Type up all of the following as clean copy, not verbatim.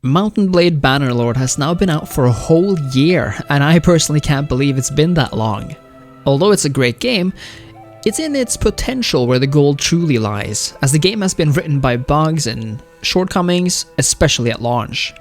Mountain Blade Bannerlord has now been out for a whole year, and I personally can't believe it's been that long. Although it's a great game, it's in its potential where the gold truly lies, as the game has been written by bugs and shortcomings, especially at launch.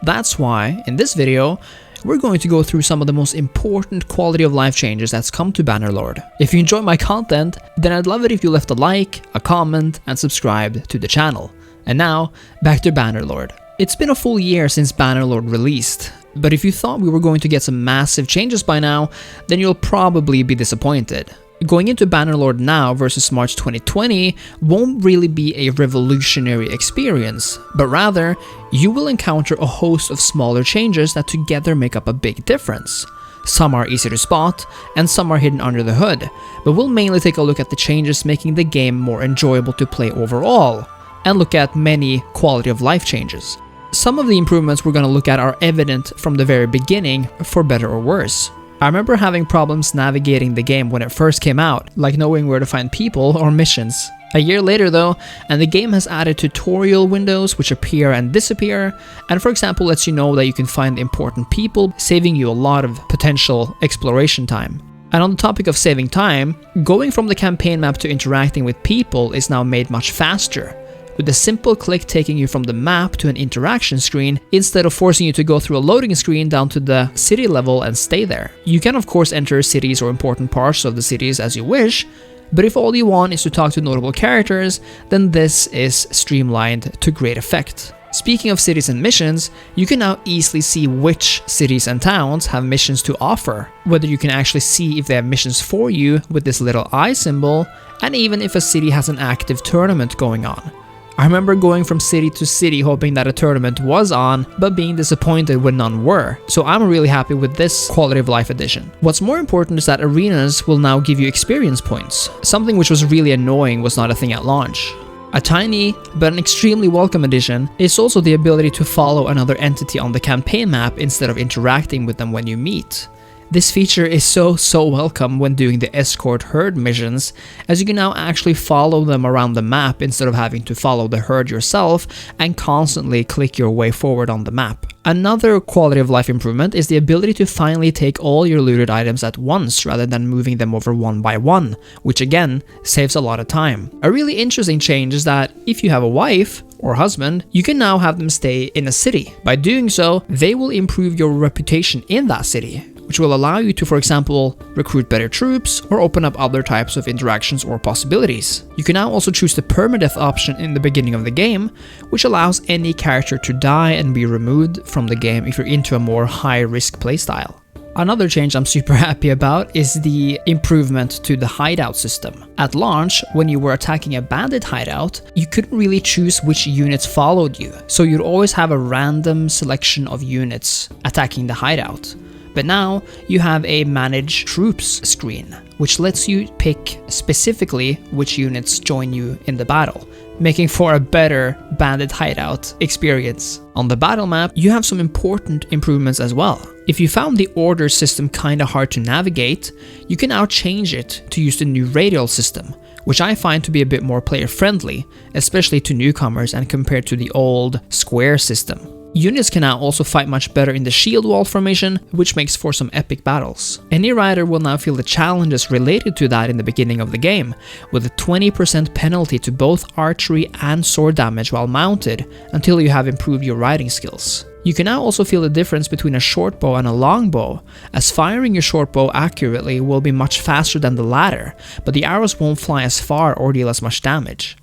That's why, in this video, we're going to go through some of the most important quality of life changes that's come to Bannerlord. If you enjoy my content, then I'd love it if you left a like, a comment, and subscribe to the channel. And now, back to Bannerlord. It's been a full year since Bannerlord released, but if you thought we were going to get some massive changes by now, then you'll probably be disappointed. Going into Bannerlord now versus March 2020 won't really be a revolutionary experience, but rather, you will encounter a host of smaller changes that together make up a big difference. Some are easy to spot, and some are hidden under the hood, but we'll mainly take a look at the changes making the game more enjoyable to play overall, and look at many quality of life changes. Some of the improvements we're going to look at are evident from the very beginning, for better or worse. I remember having problems navigating the game when it first came out, like knowing where to find people or missions. A year later though, and the game has added tutorial windows which appear and disappear, and for example lets you know that you can find important people, saving you a lot of potential exploration time. And on the topic of saving time, going from the campaign map to interacting with people is now made much faster, with a simple click taking you from the map to an interaction screen instead of forcing you to go through a loading screen down to the city level and stay there. You can of course enter cities or important parts of the cities as you wish, but if all you want is to talk to notable characters, then this is streamlined to great effect. Speaking of cities and missions, you can now easily see which cities and towns have missions to offer, whether you can actually see if they have missions for you with this little eye symbol, and even if a city has an active tournament going on. I remember going from city to city hoping that a tournament was on, but being disappointed when none were, so I'm really happy with this quality of life addition. What's more important is that arenas will now give you experience points, something which was really annoying was not a thing at launch. A tiny, but an extremely welcome addition is also the ability to follow another entity on the campaign map instead of interacting with them when you meet. This feature is so welcome when doing the escort herd missions, as you can now actually follow them around the map instead of having to follow the herd yourself and constantly click your way forward on the map. Another quality of life improvement is the ability to finally take all your looted items at once rather than moving them over one by one, which again saves a lot of time. A really interesting change is that if you have a wife or husband, you can now have them stay in a city. By doing so, they will improve your reputation in that city, which will allow you to, for example, recruit better troops or open up other types of interactions or possibilities. You can now also choose the permadeath option in the beginning of the game, which allows any character to die and be removed from the game if you're into a more high-risk playstyle. Another change I'm super happy about is the improvement to the hideout system. At launch, when you were attacking a bandit hideout, you couldn't really choose which units followed you, so you'd always have a random selection of units attacking the hideout. But now you have a Manage Troops screen, which lets you pick specifically which units join you in the battle, making for a better bandit hideout experience. On the battle map, you have some important improvements as well. If you found the order system kinda hard to navigate, you can now change it to use the new radial system, which I find to be a bit more player friendly, especially to newcomers and compared to the old square system. Units can now also fight much better in the shield wall formation, which makes for some epic battles. Any rider will now feel the challenges related to that in the beginning of the game, with a 20% penalty to both archery and sword damage while mounted until you have improved your riding skills. You can now also feel the difference between a short bow and a long bow, as firing your short bow accurately will be much faster than the latter, but the arrows won't fly as far or deal as much damage.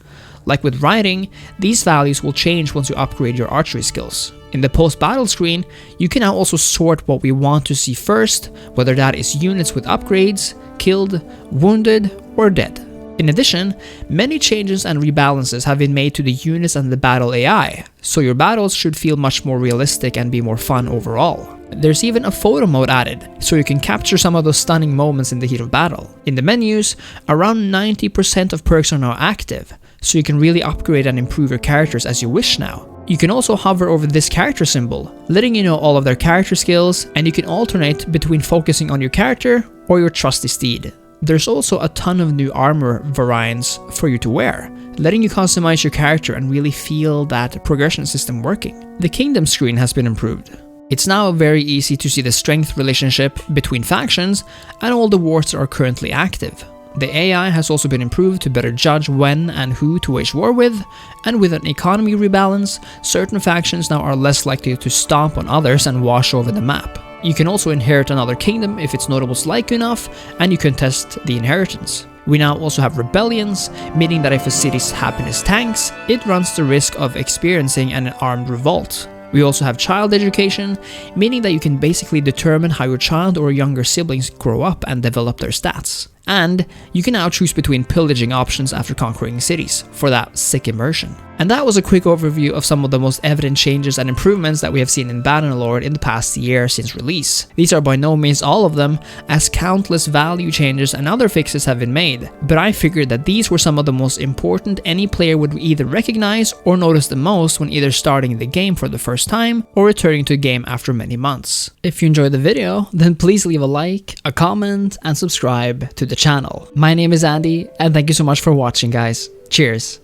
Like with riding, these values will change once you upgrade your archery skills. In the post-battle screen, you can now also sort what we want to see first, whether that is units with upgrades, killed, wounded, or dead. In addition, many changes and rebalances have been made to the units and the battle AI, so your battles should feel much more realistic and be more fun overall. There's even a photo mode added, so you can capture some of those stunning moments in the heat of battle. In the menus, around 90% of perks are now active, so you can really upgrade and improve your characters as you wish now. You can also hover over this character symbol, letting you know all of their character skills, and you can alternate between focusing on your character or your trusty steed. There's also a ton of new armor variants for you to wear, letting you customize your character and really feel that progression system working. The kingdom screen has been improved. It's now very easy to see the strength relationship between factions and all the wars that are currently active. The AI has also been improved to better judge when and who to wage war with, and with an economy rebalance, certain factions now are less likely to stomp on others and wash over the map. You can also inherit another kingdom if its notables like you enough, and you can test the inheritance. We now also have rebellions, meaning that if a city's happiness tanks, it runs the risk of experiencing an armed revolt. We also have child education, meaning that you can basically determine how your child or younger siblings grow up and develop their stats. And you can now choose between pillaging options after conquering cities for that sick immersion. And that was a quick overview of some of the most evident changes and improvements that we have seen in Bannerlord in the past year since release. These are by no means all of them, as countless value changes and other fixes have been made, but I figured that these were some of the most important any player would either recognize or notice the most when either starting the game for the first time or returning to a game after many months. If you enjoyed the video, then please leave a like, a comment, and subscribe to the channel. My name is Andy, and thank you so much for watching, guys. Cheers!